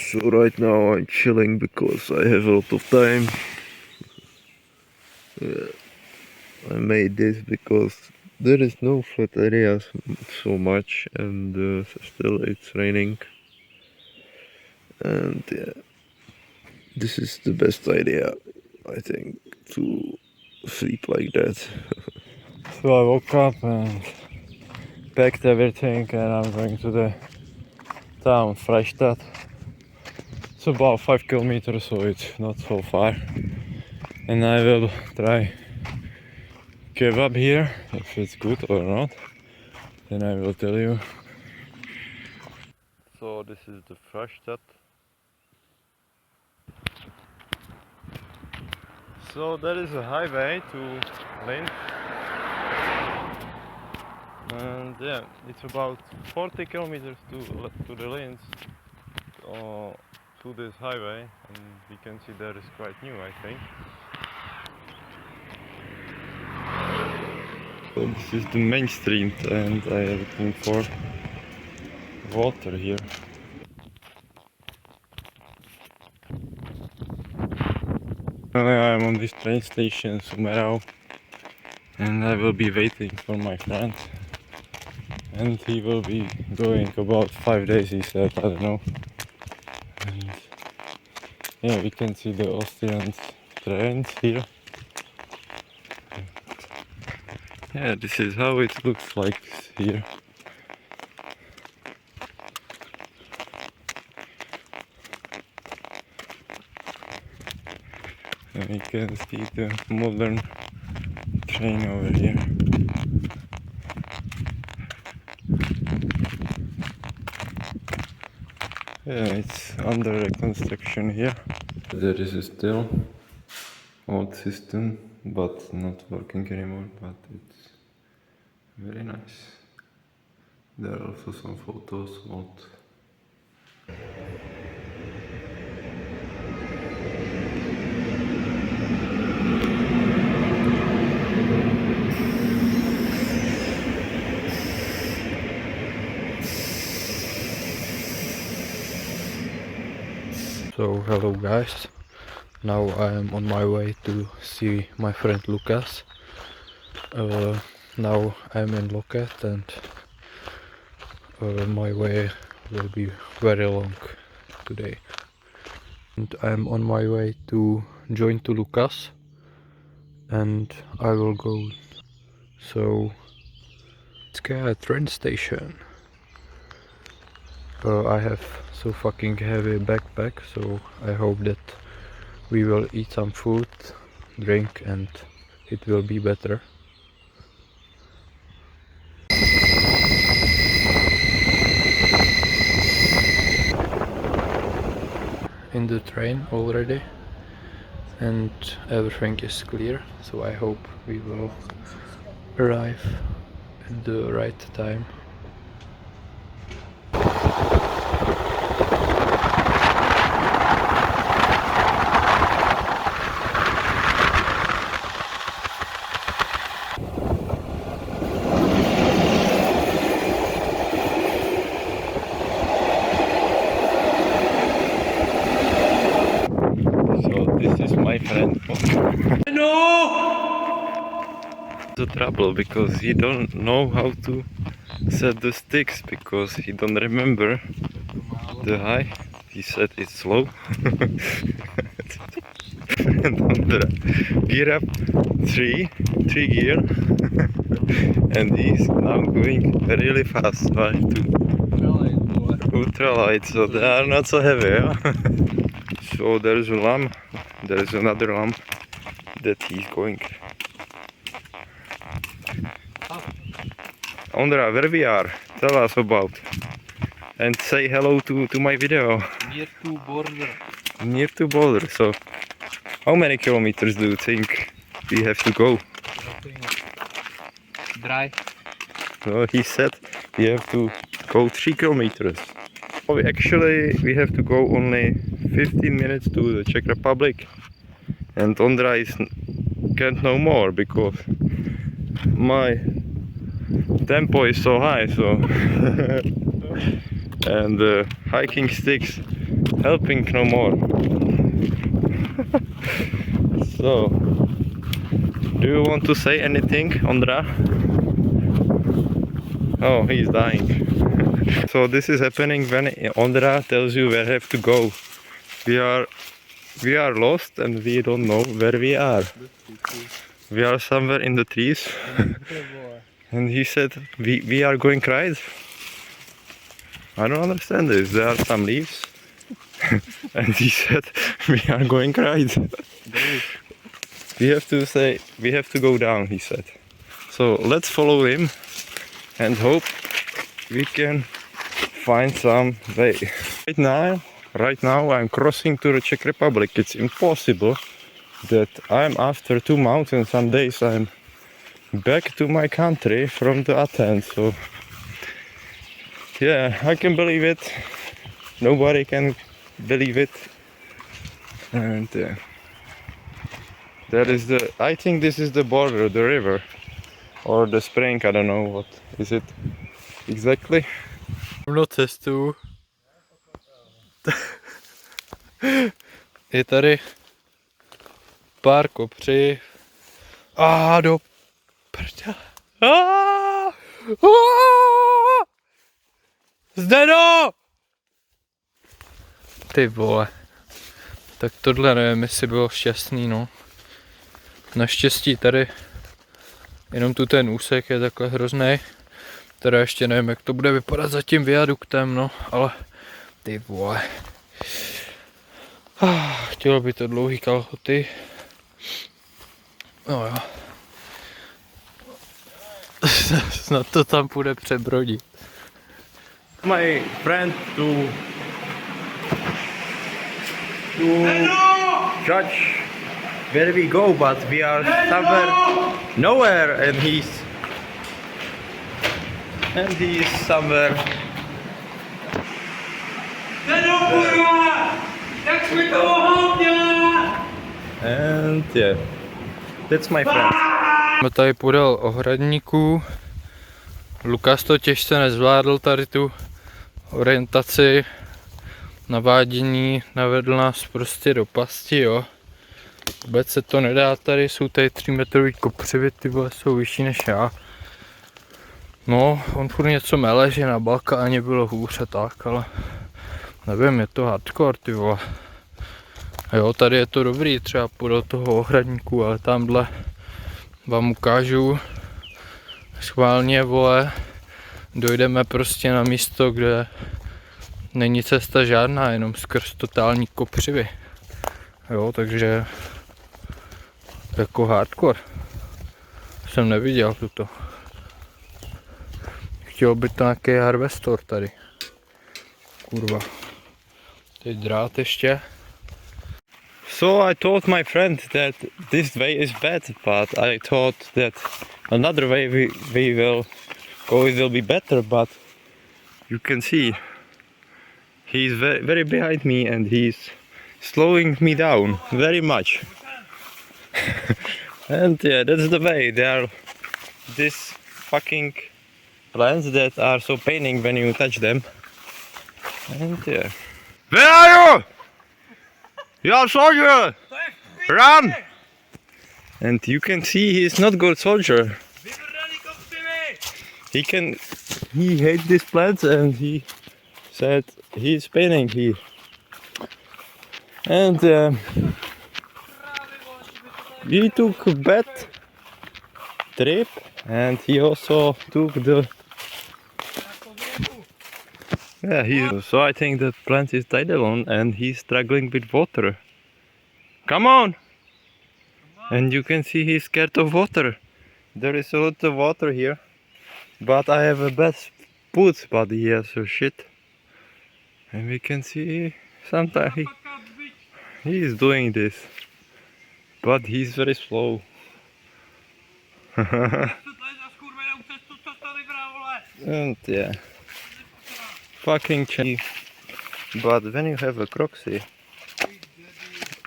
So right now I'm chilling because I have a lot of time. I made this because there is no flat areas so much, and still it's raining. And yeah, this is the best idea, I think, to sleep like that. So I woke up and packed everything, and I'm going to the town Freistadt. It's about 5 kilometers, so it's not so far. And I will try kebab here. If it's good or not, then I will tell you. So this is the Freistadt. So there is a highway to Linz. And yeah, it's about 40 kilometers to the Linz, to this highway, and we can see that is quite new, I think. So this is the main street, and I am looking for water here. I am on this train station, Sumerau, and I will be waiting for my friend. And he will be going about 5 days, he said, I don't know. And yeah, we can see the Austrian trains here. Yeah, this is how it looks like here. And we can see the modern train over here. Yeah, it's under reconstruction here. There is a still old system, but not working anymore, but it's very nice. There are also some photos old. So hello guys, now I am on my way to see my friend Lucas. Now I'm in Loket, and my way will be very long today. And I'm on my way to join to Lucas, and I will go. So Sky train station. I have so fucking heavy backpack, so I hope that we will eat some food, drink, and it will be better. In the train already, and everything is clear, so I hope we will arrive at the right time. This is my friend. No! The trouble, because he don't know how to set the sticks, because he don't remember the high. He said it's slow. And on the gear up, three gear, and he's now going really fast. Right, to ultralight, so they are not so heavy. Yeah? So there is a lamp, there is another lamp that he's going. Ondra, where we are? Tell us about. And say hello to my video. Near to border. Near to border, so how many kilometers do you think we have to go? Drive. Well, he said we have to go 3 kilometers. Oh, actually, we have to go only 15 minutes to the Czech Republic, and Ondra can't know more because my tempo is so high. So and hiking sticks helping no more. So, do you want to say anything, Ondra? Oh, he's dying. So this is happening when Ondra tells you where you have to go. We are lost and we don't know where we are. We are somewhere in the trees. And he said, we are going right. I don't understand this. There are some leaves. And he said, we are going right. We have to go down, he said. So let's follow him and hope we can find some way. Right now I'm crossing to the Czech Republic. It's impossible that I'm after 2 months and some days I'm back to my country from the Athens. So yeah, I can believe it. Nobody can believe it. And that is I think this is the border, the river. Or the spring, I don't know what is it exactly. No cestu. Je tady pár kopří. Do prdele. Zdeno! Ty vole. Tak tohle nevím, jestli bylo šťastný, no. Naštěstí tady jenom tu ten úsek je takhle hrozný. Teda ještě nevím, jak to bude vypadat za tím viaduktem, no, ale ty vole. Chtělo by to dlouhý kalhoty. No jo. Snad to tam půjde přebrodit. My friend to judge where we go, but we are somewhere nowhere, and he's somewhere. And yeah, that's my friend. Jsme tady podél ohradníků. Lukas to těžce nezvládl, tady tu orientaci, navádění, navedl nás prostě do pasti, jo. Vůbec se to nedá, tady jsou tady 3metrový kopřivy, ty vole jsou vyšší než já. No, on furt něco mele, že na Balkáně bylo hůř a tak, ale nevím, je to hardcore, ty vole. Jo, tady je to dobrý, třeba podél toho ohradníku, ale tamhle vám ukážu schválně, vole, dojdeme prostě na místo, kde není cesta žádná, jenom skrz totální kopřivy. Jo, takže jako hardcore. Jsem neviděl tuto. Chtěl by to nějaký harvestor tady. Kurva. Teď drát ještě. So I told my friend that this way is bad, but I thought that another way we will go, it will be better, but you can see he's very behind me and he's slowing me down very much. And yeah, that's the way. There are these fucking plants that are so paining when you touch them. And yeah. Where are you? You are soldier! Run! And you can see he's not good soldier. He hates these plants and he said he's paining here. And he took a bad trip and he also took the so I think that plant is died alone and he's struggling with water. Come on! And you can see he's scared of water. There is a lot of water here. But I have a bad foot body here, so shit. And we can see sometimes he is doing this. But he's very slow. And yeah. Fucking change. But when you have a croxy,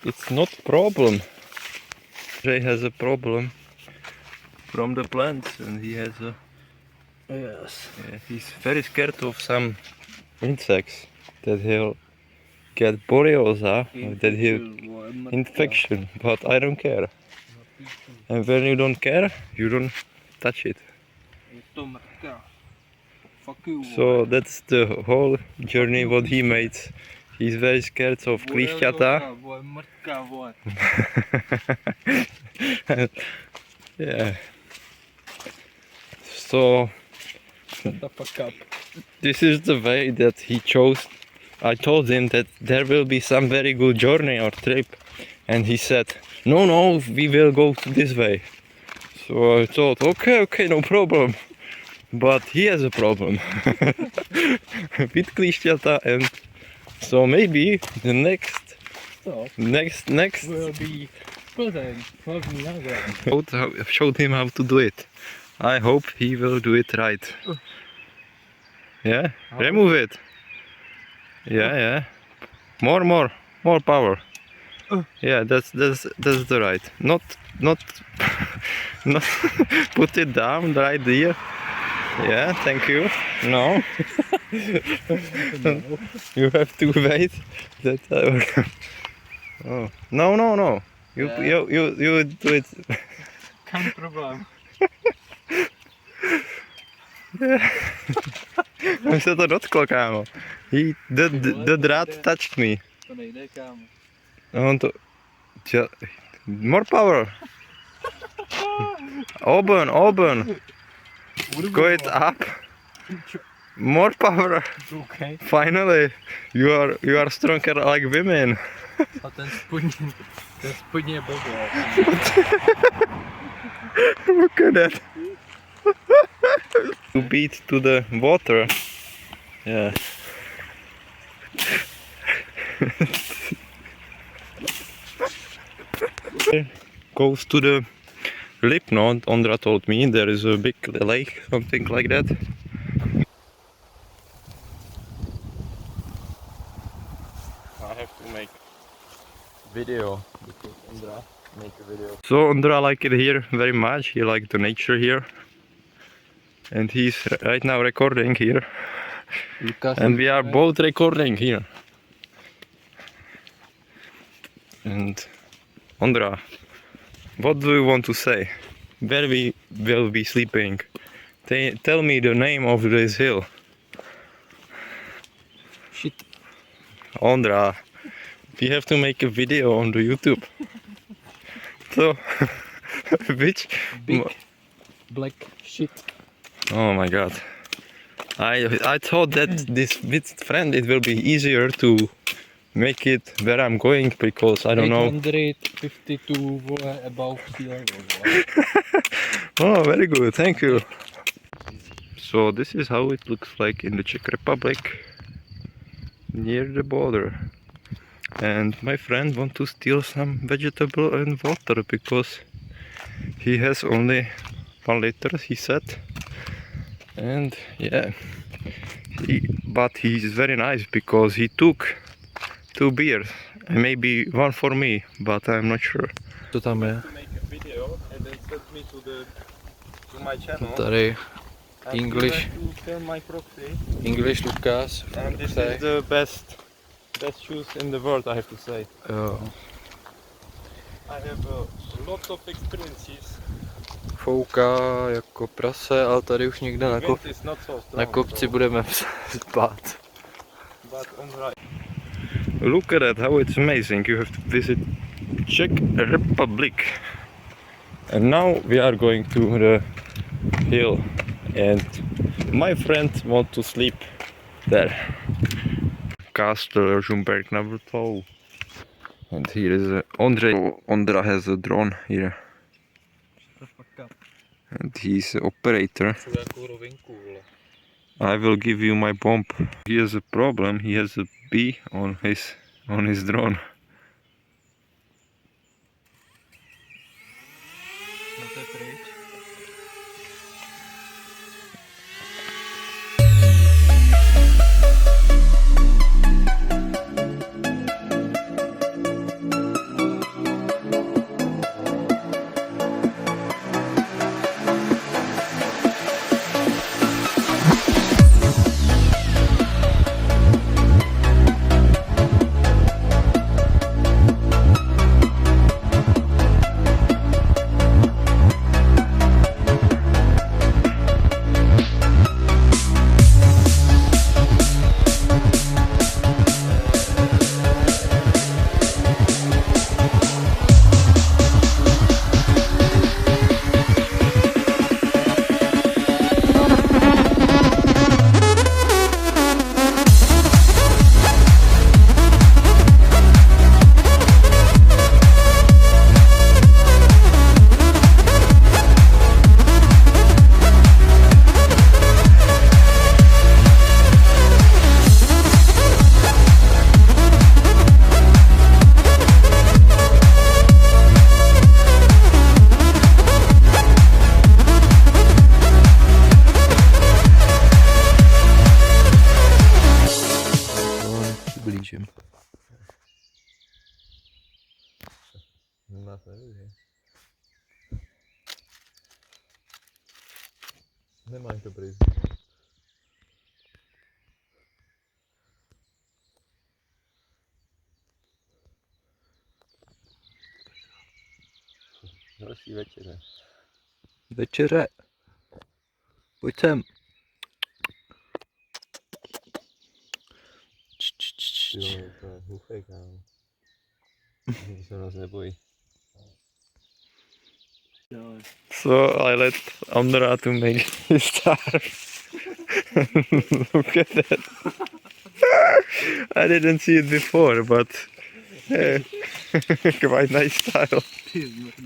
it's not problem. Jay has a problem from the plants and he has a he's very scared of some insects that he'll get borreliosa, that he infection, but I don't care. And when you don't care, you don't touch it. Fuck you. So that's the whole journey what he made. He's very scared of klišťata. Yeah. So Shut the fuck up. this is the way that he chose. I told him that there will be some very good journey or trip, and he said, no, we will go to this way. So I thought, okay, no problem. But he has a problem with klišťata, and so maybe the next Will be present for me. showed him how to do it. I hope he will do it right. Yeah, remove it. Yeah. More power. Yeah, that's the right. Not not put it down right there. Yeah, thank you. No. You have to wait that I will. Oh. No. You do it. Kein Problem. On se to dotklo, kámo. The draht touched me. To nejde, kámo. On to... More power. Open. Go it up. More power. Okay. Finally, you are stronger like women. A ten spodní je blbý. Look at that. To beat to the water. Yeah. Goes to the lip node. Ondra told me there is a big lake, something like that. I have to make video because Ondra make a video. So Ondra liked it here very much. He liked the nature here, and he's right now recording here. And we are both recording here. And Ondra, what do you want to say? Where we will be sleeping? Tell me the name of this hill. Shit. Ondra, we have to make a video on the YouTube. So, which? Big black shit. Oh my god. I thought that this with friend it will be easier to make it where I'm going because I don't know. 852 above sea level. Oh, very good, thank you. So this is how it looks like in the Czech Republic, near the border. And my friend wants to steal some vegetable and water because he has only 1 liter, he said. And yeah, but he's very nice because he took 2 beers and maybe 1 for me, but I'm not sure. Co tam je? Make a video and then send me to my channel. Tady English. My proxy. English Lukas. And this is the best shoes in the world, I have to say. Jo. I have a lot of experiences. Fouká jako prase, ale tady už někde Wind is not so strong, na kopci so- budeme spát. But on right. Look at that, how it's amazing. You have to visit Czech Republic. And now we are going to the hill and my friend wants to sleep there. Castle Žumberk number 2. And here is Ondra has a drone here. And he's the operator. I will give you my bomb. He has a problem. He has a bee on his drone. Nemá to nevidí. Nemáš dobrý zrak. Další večeře. Večeře. Pojď sem. Jo, to je hluchý, kámo. Nikdy se nás nebojí. So I let Andra to make his starve. Look at that. I didn't see it before, but quite nice style.